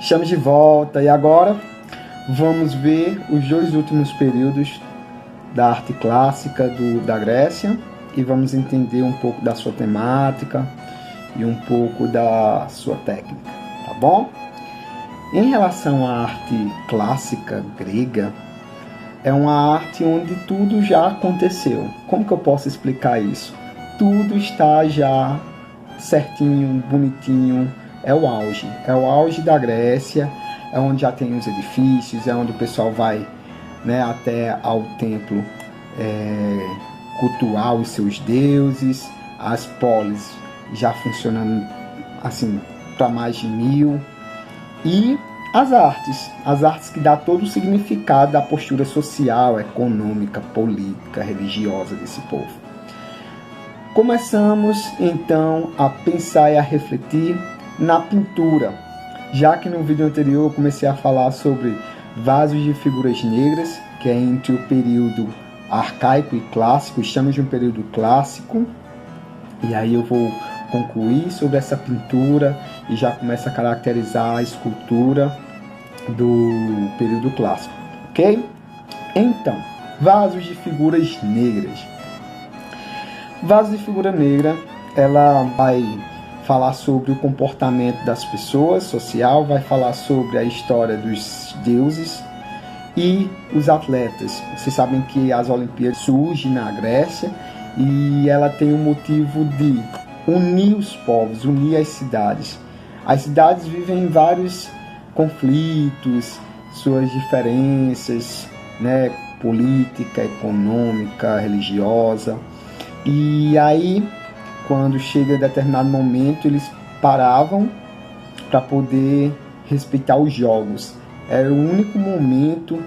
Estamos de volta e agora vamos ver os dois últimos períodos da arte clássica da Grécia e vamos entender um pouco da sua temática e um pouco da sua técnica, tá bom? Em relação à arte clássica grega, é uma arte onde tudo já aconteceu. Como que eu posso explicar isso? Tudo está já certinho, bonitinho. É o auge da Grécia, é onde já tem os edifícios, é onde o pessoal vai, né, até ao templo cultuar os seus deuses, as polis já funcionando assim para mais de 1000, e as artes que dá todo o significado da postura social, econômica, política, religiosa desse povo. Começamos então a pensar e a refletir na pintura, já que no vídeo anterior eu comecei a falar sobre vasos de figuras negras, que é entre o período arcaico e clássico. Estamos em um período clássico, e aí eu vou concluir sobre essa pintura e já começo a caracterizar a escultura do período clássico, ok? Então, vasos de figuras negras. Vaso de figura negra, ela vai falar sobre o comportamento das pessoas, social, vai falar sobre a história dos deuses e os atletas. Vocês sabem que as Olimpíadas surgem na Grécia e ela tem o motivo de unir os povos, unir as cidades. As cidades vivem vários conflitos, suas diferenças, né, política, econômica, religiosa. E aí, quando chega a determinado momento, eles paravam para poder respeitar os jogos. Era o único momento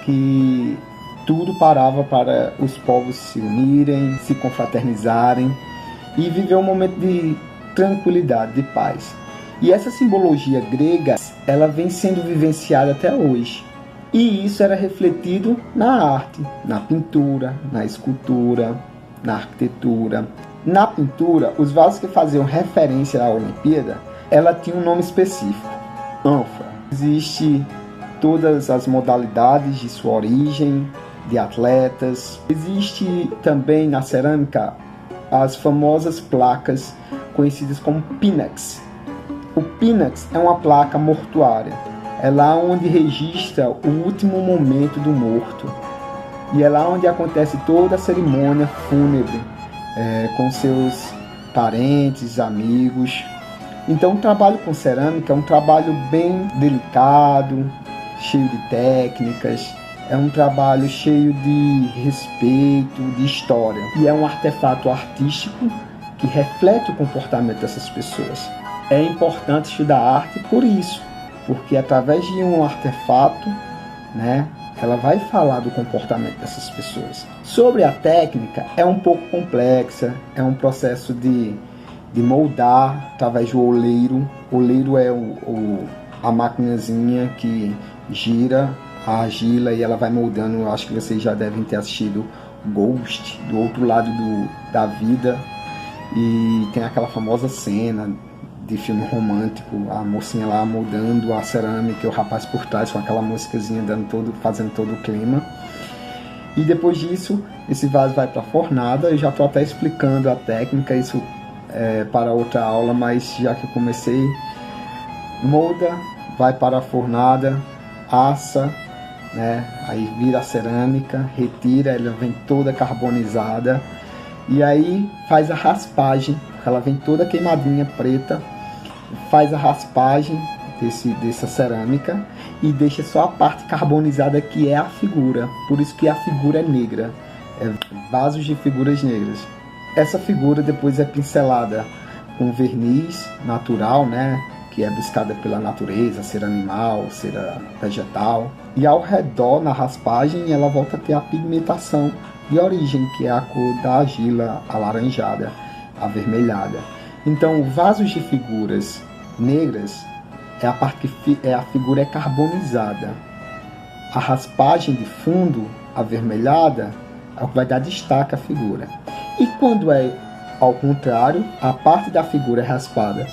que tudo parava para os povos se unirem, se confraternizarem e viver um momento de tranquilidade, de paz. E essa simbologia grega, ela vem sendo vivenciada até hoje. E isso era refletido na arte, na pintura, na escultura, na arquitetura. Na pintura, os vasos que faziam referência à Olimpíada, ela tinha um nome específico, ânfora. Existe todas as modalidades de sua origem, de atletas. Existe também na cerâmica as famosas placas conhecidas como pinax. O pinax é uma placa mortuária. É lá onde registra o último momento do morto. E é lá onde acontece toda a cerimônia fúnebre, com seus parentes, amigos. Então o trabalho com cerâmica é um trabalho bem delicado, cheio de técnicas, é um trabalho cheio de respeito, de história. E é um artefato artístico que reflete o comportamento dessas pessoas. É importante estudar arte por isso, porque através de um artefato, né, ela vai falar do comportamento dessas pessoas. Sobre a técnica, é um pouco complexa, é um processo de moldar através do oleiro. O oleiro é a maquinazinha que gira a argila e ela vai moldando. Eu acho que vocês já devem ter assistido Ghost, do outro lado da vida, e tem aquela famosa cena de filme romântico, a mocinha lá moldando a cerâmica e o rapaz por trás com aquela musicazinha fazendo todo o clima. E depois disso, esse vaso vai para a fornada. Eu já estou até explicando a técnica, isso para outra aula, mas já que eu comecei, molda, vai para a fornada, assa, né? Aí vira a cerâmica, retira, ela vem toda carbonizada, e aí faz a raspagem, ela vem toda queimadinha preta, faz a raspagem dessa cerâmica e deixa só a parte carbonizada, que é a figura. Por isso que a figura é negra, vasos de figuras negras. Essa figura depois é pincelada com verniz natural, né, que é buscada pela natureza, cera animal, cera vegetal, e ao redor, na raspagem, ela volta a ter a pigmentação de origem, que é a cor da argila alaranjada, avermelhada. Então, vasos de figuras negras é a parte que a figura é carbonizada. A raspagem de fundo avermelhada é o que vai dar destaque à figura. E quando é ao contrário, a parte da figura é raspada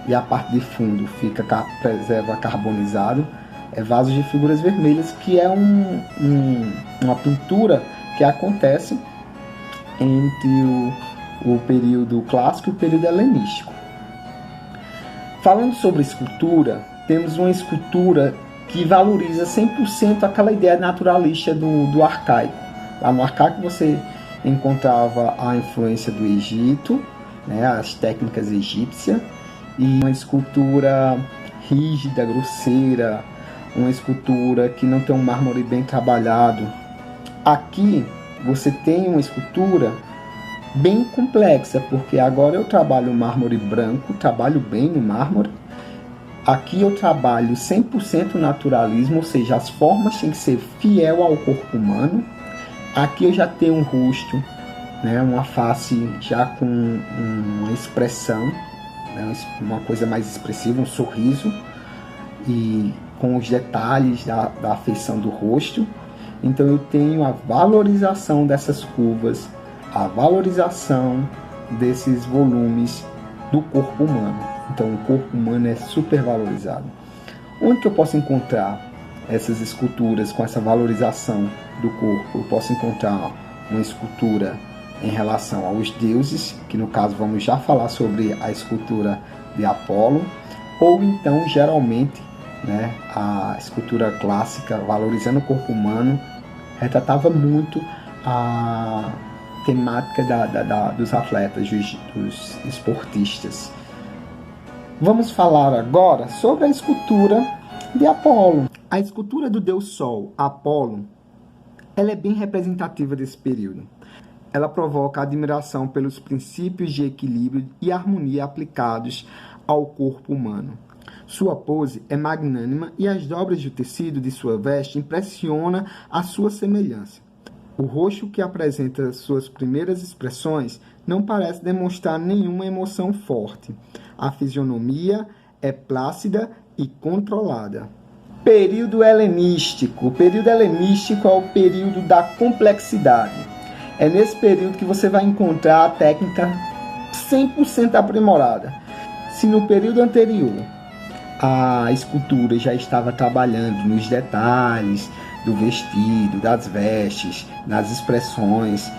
e a parte de fundo fica preserva carbonizado, vasos de figuras vermelhas, que é uma pintura que acontece entre o período clássico e o período helenístico. Falando sobre escultura, temos uma escultura que valoriza 100% aquela ideia naturalista do arcaico. Lá no arcaico você encontrava a influência do Egito, né, as técnicas egípcias, e uma escultura rígida, grosseira, uma escultura que não tem um mármore bem trabalhado. Aqui você tem uma escultura bem complexa, porque agora eu trabalho mármore branco, trabalho bem no mármore. Aqui eu trabalho 100% naturalismo, ou seja, as formas têm que ser fiel ao corpo humano. Aqui eu já tenho um rosto, né, uma face já com uma expressão, né, uma coisa mais expressiva, um sorriso, e com os detalhes da afeição do rosto. Então eu tenho a valorização dessas curvas, a valorização desses volumes do corpo humano. Então o corpo humano é super valorizado. Onde que eu posso encontrar essas esculturas com essa valorização do corpo? Eu posso encontrar uma escultura em relação aos deuses, que no caso vamos já falar sobre a escultura de Apolo, ou então geralmente, né, a escultura clássica valorizando o corpo humano retratava muito a temática dos atletas, dos esportistas. Vamos falar agora sobre a escultura de Apolo. A escultura do deus Sol, Apolo, ela é bem representativa desse período. Ela provoca admiração pelos princípios de equilíbrio e harmonia aplicados ao corpo humano. Sua pose é magnânima e as dobras do tecido de sua veste impressionam a sua semelhança. O rosto que apresenta suas primeiras expressões não parece demonstrar nenhuma emoção forte. A fisionomia é plácida e controlada. Período helenístico. O período helenístico é o período da complexidade. É nesse período que você vai encontrar a técnica 100% aprimorada. Se no período anterior a escultura já estava trabalhando nos detalhes do vestido, das vestes, nas expressões,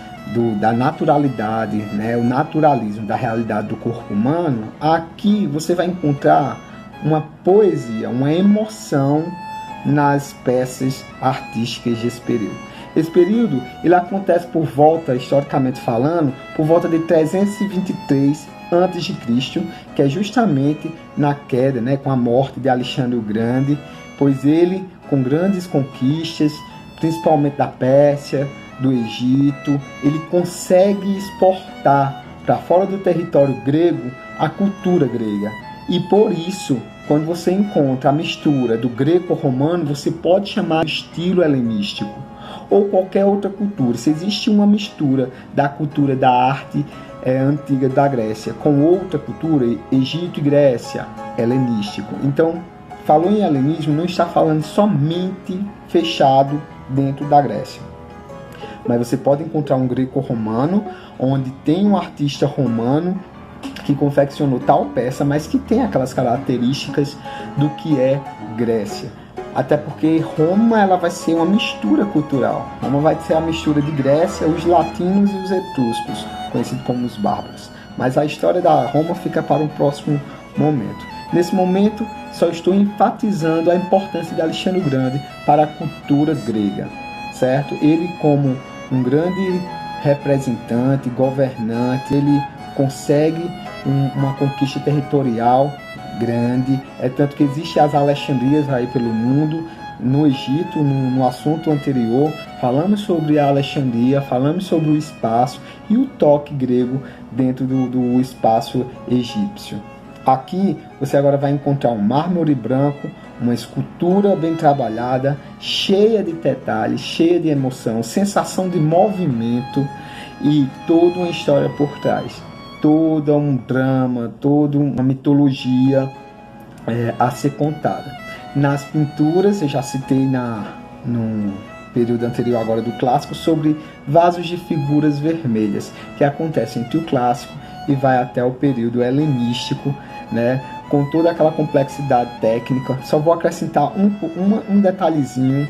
da naturalidade, né, o naturalismo da realidade do corpo humano, aqui você vai encontrar uma poesia, uma emoção nas peças artísticas desse período. Esse período ele acontece por volta, historicamente falando, por volta de 323 a.C., que é justamente na queda, né, com a morte de Alexandre o Grande, pois ele, com grandes conquistas, principalmente da Pérsia, do Egito, ele consegue exportar para fora do território grego a cultura grega. E por isso, quando você encontra a mistura do greco-romano, você pode chamar de estilo helenístico ou qualquer outra cultura. Se existe uma mistura da cultura da arte antiga da Grécia com outra cultura, Egito e Grécia, helenístico. Então, falou em helenismo, não está falando somente fechado dentro da Grécia. Mas você pode encontrar um greco-romano, onde tem um artista romano que confeccionou tal peça, mas que tem aquelas características do que é Grécia. Até porque Roma ela vai ser uma mistura cultural. Roma vai ser a mistura de Grécia, os latinos e os etruscos, conhecidos como os bárbaros. Mas a história da Roma fica para um próximo momento. Nesse momento, só estou enfatizando a importância de Alexandre o Grande para a cultura grega, certo? Ele, como um grande representante, governante, ele consegue uma conquista territorial grande, tanto que existem as Alexandrias aí pelo mundo. No Egito, no assunto anterior, falamos sobre a Alexandria, falamos sobre o espaço e o toque grego dentro do espaço egípcio. Aqui você agora vai encontrar um mármore branco, uma escultura bem trabalhada, cheia de detalhes, cheia de emoção, sensação de movimento e toda uma história por trás. Todo um drama, toda uma mitologia a ser contada. Nas pinturas, eu já citei no período anterior agora do clássico, sobre vasos de figuras vermelhas, que acontecem entre o clássico e vai até o período helenístico, né, com toda aquela complexidade técnica. Só vou acrescentar um detalhezinho.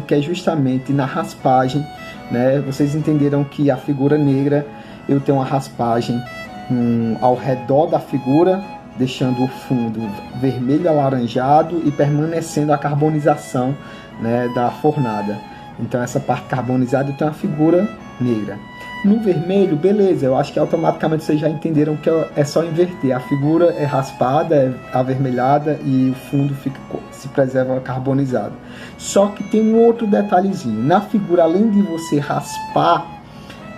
Que é justamente na raspagem, né? Vocês entenderam que a figura negra, eu tenho uma raspagem ao redor da figura, deixando o fundo vermelho alaranjado e permanecendo a carbonização, né, da fornada. Então essa parte carbonizada eu tenho a figura negra. No vermelho, beleza, eu acho que automaticamente vocês já entenderam que é só inverter. A figura é raspada, é avermelhada e o fundo se preserva carbonizado. Só que tem um outro detalhezinho. Na figura, além de você raspar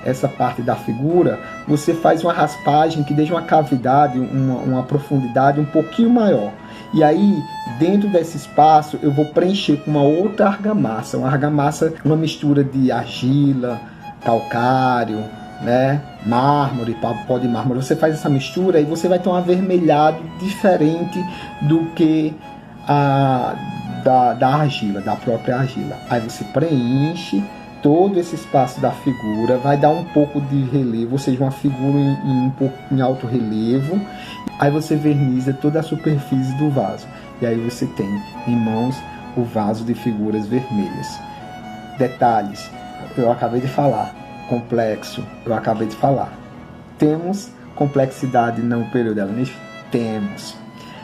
essa parte da figura, você faz uma raspagem que deixa uma cavidade, uma profundidade um pouquinho maior. E aí, dentro desse espaço, eu vou preencher com uma outra argamassa. Uma argamassa, uma mistura de argila, calcário, né, mármore, pó de mármore. Você faz essa mistura e você vai ter um avermelhado diferente do que da argila, da própria argila. Aí você preenche todo esse espaço da figura, vai dar um pouco de relevo, ou seja, uma figura em alto relevo. Aí você verniza toda a superfície do vaso. E aí você tem em mãos o vaso de figuras vermelhas. Detalhes, eu acabei de falar. Complexo, eu acabei de falar. Temos complexidade no período helenístico? Temos.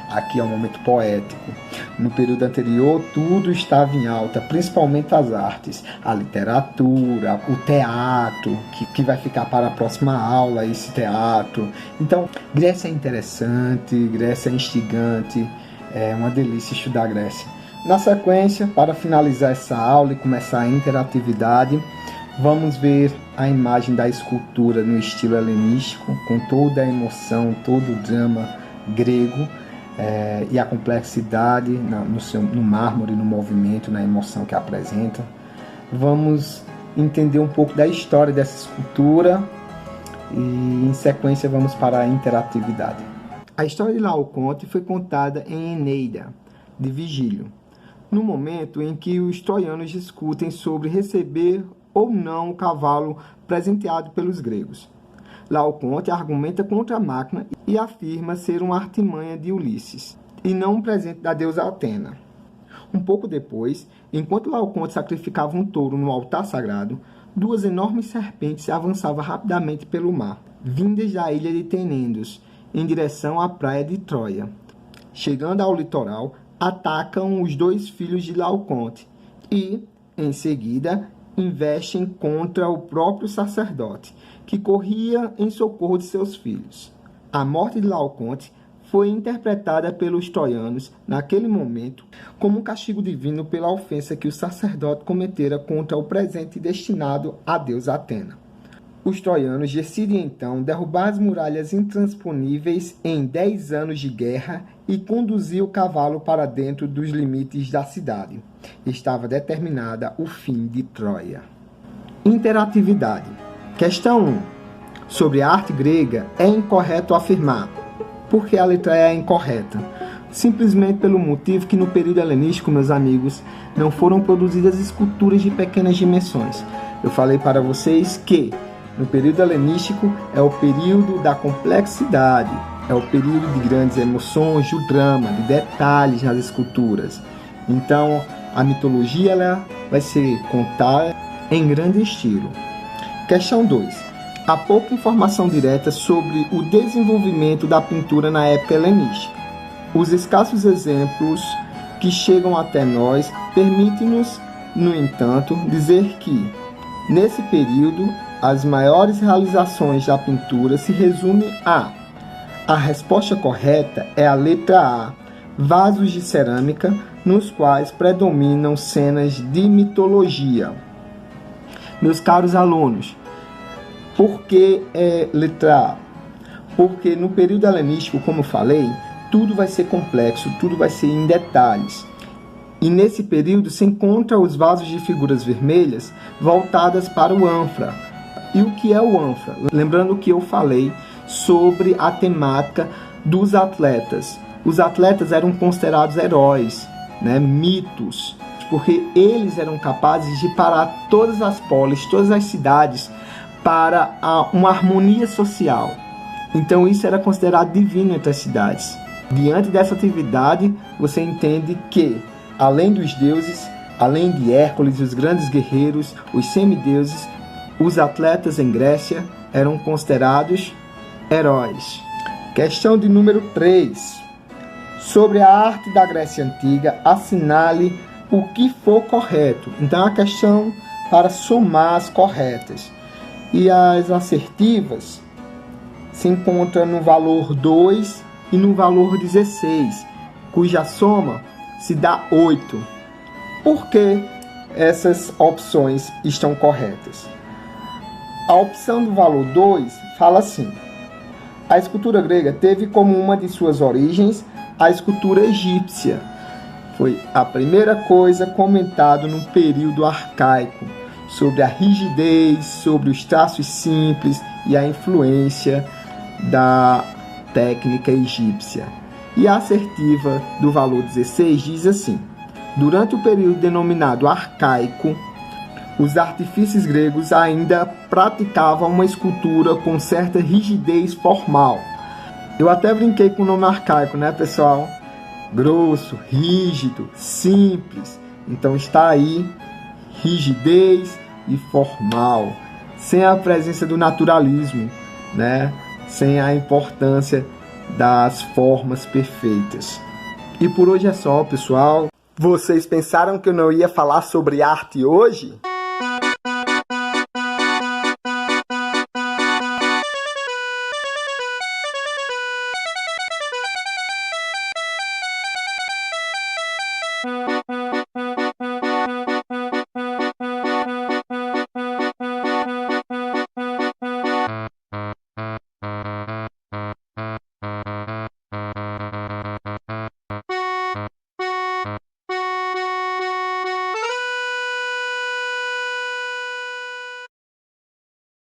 Aqui é um momento poético. No período anterior, tudo estava em alta, principalmente as artes, a literatura, o teatro, que vai ficar para a próxima aula, esse teatro. Então, Grécia é interessante, Grécia é instigante, é uma delícia estudar a Grécia. Na sequência, para finalizar essa aula e começar a interatividade, vamos ver a imagem da escultura no estilo helenístico, com toda a emoção, todo o drama grego, e a complexidade no mármore, no movimento, na emoção que apresenta. Vamos entender um pouco da história dessa escultura e, em sequência, vamos para a interatividade. A história de Laoconte foi contada em Eneida, de Virgílio, no momento em que os troianos discutem sobre receber ou não o cavalo presenteado pelos gregos. Laoconte argumenta contra a máquina e afirma ser uma artimanha de Ulisses, e não um presente da deusa Atena. Um pouco depois, enquanto Laoconte sacrificava um touro no altar sagrado, duas enormes serpentes avançavam rapidamente pelo mar, vindas da ilha de Tenedos, em direção à praia de Troia. Chegando ao litoral, atacam os dois filhos de Laoconte e, em seguida, investem contra o próprio sacerdote, que corria em socorro de seus filhos. A morte de Laoconte foi interpretada pelos troianos, naquele momento, como um castigo divino pela ofensa que o sacerdote cometera contra o presente destinado à deusa Atena. Os troianos decidem então derrubar as muralhas intransponíveis em 10 anos de guerra e conduzir o cavalo para dentro dos limites da cidade. Estava determinada o fim de Troia. Interatividade. Questão 1. Sobre a arte grega, é incorreto afirmar. Por que a letra E é incorreta? Simplesmente pelo motivo que no período helenístico, meus amigos, não foram produzidas esculturas de pequenas dimensões. Eu falei para vocês que no período helenístico é o período da complexidade, é o período de grandes emoções, do drama, de detalhes nas esculturas. Então, a mitologia ela vai ser contada em grande estilo. Questão 2. Há pouca informação direta sobre o desenvolvimento da pintura na época helenística. Os escassos exemplos que chegam até nós permitem-nos, no entanto, dizer que, nesse período, as maiores realizações da pintura se resumem a... A resposta correta é a letra A, vasos de cerâmica, nos quais predominam cenas de mitologia. Meus caros alunos, por que é letra A? Porque no período helenístico, como eu falei, tudo vai ser complexo, tudo vai ser em detalhes. E nesse período se encontra os vasos de figuras vermelhas voltadas para o ânfora. E o que é o ânfora? Lembrando que eu falei sobre a temática dos atletas. Os atletas eram considerados heróis, né? Mitos, porque eles eram capazes de parar todas as polis, todas as cidades para uma harmonia social. Então isso era considerado divino entre as cidades. Diante dessa atividade, você entende que, além dos deuses, além de Hércules, os grandes guerreiros, os semideuses, os atletas em Grécia eram considerados heróis. Questão de número 3. Sobre a arte da Grécia Antiga, assinale o que for correto. Então, a questão para somar as corretas. E as assertivas se encontram no valor 2 e no valor 16, cuja soma se dá 8. Por que essas opções estão corretas? A opção do valor 2 fala assim: a escultura grega teve como uma de suas origens a escultura egípcia. Foi a primeira coisa comentada no período arcaico, sobre a rigidez, sobre os traços simples e a influência da técnica egípcia. E a assertiva do valor 16 diz assim: durante o período denominado arcaico, os artífices gregos ainda praticavam uma escultura com certa rigidez formal. Eu até brinquei com o nome arcaico, né, pessoal? Grosso, rígido, simples. Então está aí rigidez e formal, sem a presença do naturalismo, né? Sem a importância das formas perfeitas. E por hoje é só, pessoal. Vocês pensaram que eu não ia falar sobre arte hoje?